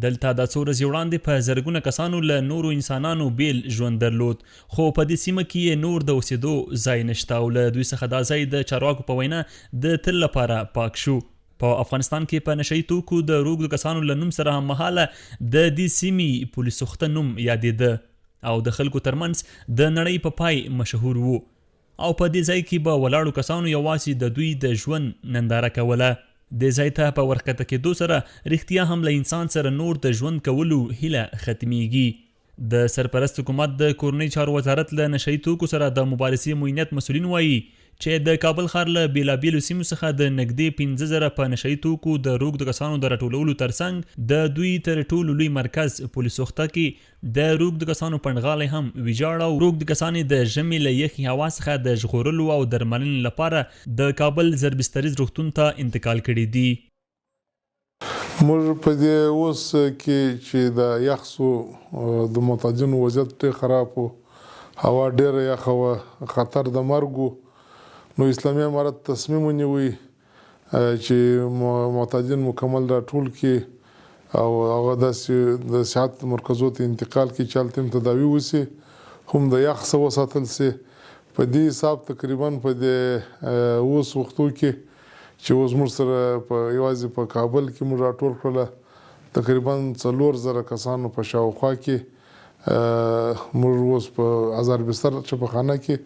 دلته د څو ورځې وړاندې په زرګونه کسانو له نورو انسانانو بیل ژوند درلود، خو په دې سیمه کې یې نور د اوسېدو ځای نشته او له دوی څخه دا ځای د چارواکو په وینا د تل لپاره پاک شو. په افغانستان کې په نشه یي توکو د روږدو کسانو له نوم سره هممهاله د دې سیمې پولیسوخته نوم یادېده او د خلکو ترمنځ د نړۍ په پای مشهور وو او په دې ځای کې به ولاړو کسانو یوازې د دوی د ژوند ننداره کوله. دې ځای ته په ورکته کېدو سره رښتیا هم له انسان سره نور د ژوند کولو هیله ختمیږي. د سرپرست حکومت د کورنۍ چارو وزارت له نشه یي توکو سره د مبارزې معینت مسؤلین وایي چې د کابل ښار له بیلابیلو سیمو څخه د نږدې 15,000 په نشه یي توکو د روږدو کسانو د راټولولو ترڅنګ د دوی تر ټولو لوی مرکز پولیسوخته کې د روږدو کسانو پنډغالی هم ویجاړ او روږدي کسان د ژمي له یخي هوا څخه د ژغورلو او درملنې لپاره د کابل ضربستریز روغتون ته انتقال کړي دي. موږ په دې اوس کې چې د یخ سو د معتادینو وضعیت ډېر خراب و، هوا ډېره یخه وه، خطر د مرګ و. نو اسلامي امارت تصمیم ونیوی چې معتادین مکمل راټول کړي او هغه داسې د صحت مرکزو ته انتقال کړي چې هلته هم تداوي وسي، هم د یخ څخه وساتل سي. په دې حساب تقریبا په دې اوس وختو کې چې اوس موږ سره په یوازې په کابل کې موږ راټول کړله تقریبا 4,000 کسانو په شاوخوا کې موږ اوس په 1000 بستر چپخانه کې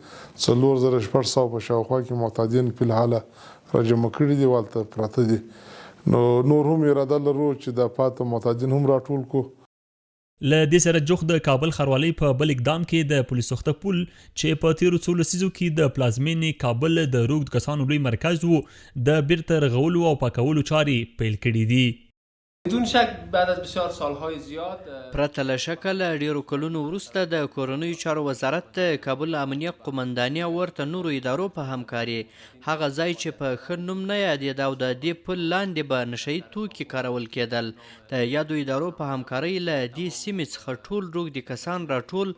4,600 په شاوخوا کې معتادین په الحاله راجمع کړي دي، والته پراته دي. نو نور هم اراده لرو چې د پاته معتادین هم راټول کو. له دې سره جوخت د کابل ښاروالۍ په بل اقدام کې د پولیسوخته پل چې په تیرو څو لسیزو کې د پلازمینې کابل د روږدو کسانو لوی مرکز و د بیرته رغولو او پاکولو چارې پیل کړي دي. بدون شک بعد از بسیار سالهای زیاد پرته له شکه له ډیرو کلونو وروسته د کورنیو چارو وزارت د کابل امنیه قومنداني او ورته نورو ادارو په همکاري هغه ځای چې په ښه نوم نه یادېده او د دې پل لاندې به نشه یي توکي کارول کېدل د یادو ادارو په همکارۍ له دې سیمې څخه ټول روږدي کسان راټول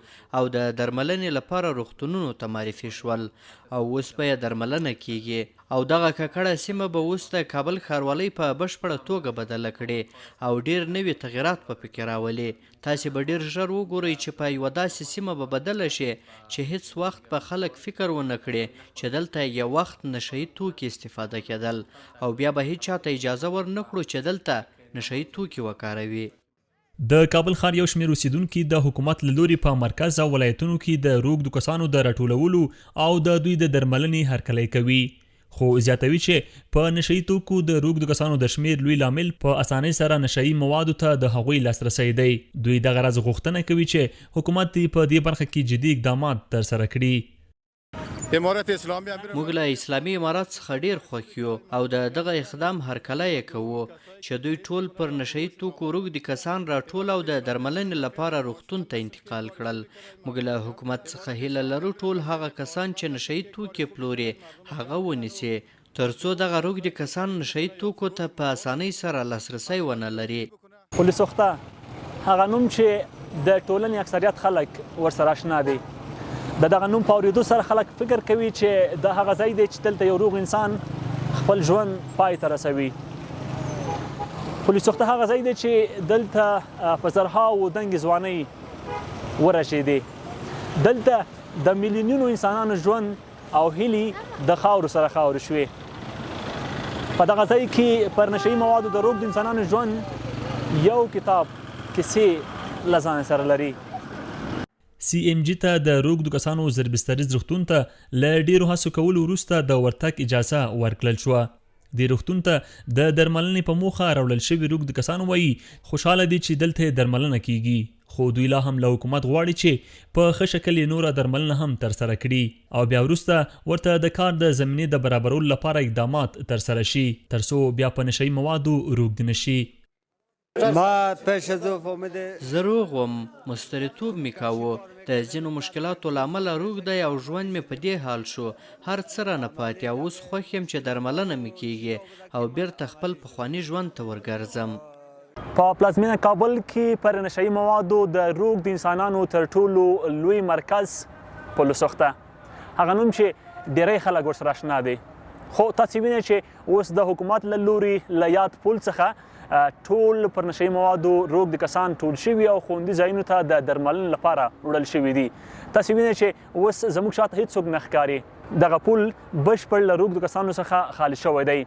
او د درملنې لپاره روغتونونو ته معرفي شول او اوس به یې درملنه کیږي او دغه ککړه سیمه به اوس د کابل ښاروالۍ په بشپړه توګه بدله کړي او ډیر نوي تغیرات په فکر راولي. تاسې به ډیر ژر وګورئ چې په یوه داسې سیمه به بدله شي چې هیڅ وخت به خلک فکر ونه کړي چې دلته یو وخت نشه یي توکي استفاده کېدل او بیا به هیڅ چاته اجازه ورنه کړو چې دلته نشه یي توکي وکاروي. د کابل ښار یو شمېر اوسیدونکي د حکومت له لوري په مرکز او ولایتونو کې د روږدو کسانو د راټولولو او د دوی د درملنې هرکلی کوي، خو زیاتوي چې په نشه یي توکو د روږدو کسانو د شمېر لوی لامل په اسانۍ سره نشه یي موادو ته د هغوی لاسرسی دی. دوی دغه راز غوښتنه کوي چې حکومت په دې برخه کې جدي اقدامات ترسره کړي. موږ له اسلامي امارت څخه ډیر خوښ یو او د دغه اقدام هرکلی یې کوو چې دوی ټول پر نشه یي توکو روږدي کسان راټول او د درملنې لپاره روغتون ته انتقال کړل. موږ له حکومت څخه هیله لرو ټول هغه کسان چې نشه یي توکي پلوري هغه ونیسي ترڅو دغه روږدي کسان نشه یي توکو ته په اسانۍ سره لاسرسی ونه لري. پولیسوخته هغه نوم چې د ټولنې اکثریت خلک ورسره اشنا دي، د دغه نوم په اورېدو سره خلک فکر کوي چې د هغه ځای دی چې دلته یو روغ انسان خپل ژوند پای ته رسوي. پولیسوخته هغه ځای دی چې دلته په زرهاوو دنګې ځوانۍ ورژېدې، دلته د میلیونونو انسانانو ژوند او هیلې د خاورو سره خاورې شوې. په دغه ځای کې پر نشه یي موادو د روږدو انسانانو ژوند یو کتاب کیسې له ځان سره لري. CMG ته د روږدو کسانو ضربستریز روغتون ته له ډیرو هڅو کولو وروسته د ورتګ اجازه ورکړل شوه. دې روغتون ته د درملنې په موخه راوړل شوي روږدي کسان وایي خوشحاله دي چې دلته درملنه کیږي، خو دوی لا هم له حکومت غواړي چې په ښه شکل یې نوره درملنه هم ترسره کړي او بیا وروسته ورته د کار د زمینې د برابرولو لپاره اقدامات ترسره شي ترڅو بیا په نشه یي موادو روږدي نه شي. زه روغ وم، مستریتوب مې کاوه، د ځینو مشکلاتو له امله روږدی او ژوند مې په دې حال شو، هر څه رانه پاتې او اوس خوښ یم چې درملنه مې کیږي او بیرته خپل پخواني ژوند ته ورګرځم. په پلازمینه کابل کې پر نشه یي موادو د روږدو انسانانو تر ټولو لوی مرکز پولیسوخته، هغه نوم چې ډیری خلک ورسره اشنا دي. خو تاسو وینئ چې اوس د حکومت له لورې له یاد پل څخه ټول پر نشهیي موادو روږدي کسان ټول شوي او خوندي ځایونو ته د درملنې لپاره وړل شوي دي. تاسو وینئ چې اوس زموږ شاته هیڅوک نه ښکاري. دغه پل بشپړ له روږدو کسانو څخه خالي شوی دی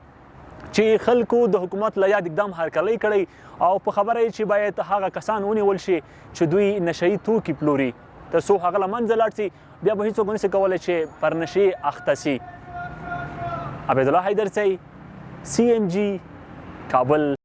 چې خلکو د حکومت له یاد اقدام هرکلی کړی او په خبره یې چې باید هغه کسان ونیول شي چې دوی نشهیي توکي پلوري تر څو هغه له منځه لاړ سي بیا به هیڅوک نشي کولی چې پر نشې اخته سي. عبیدالله حیدرسی CMG کابل.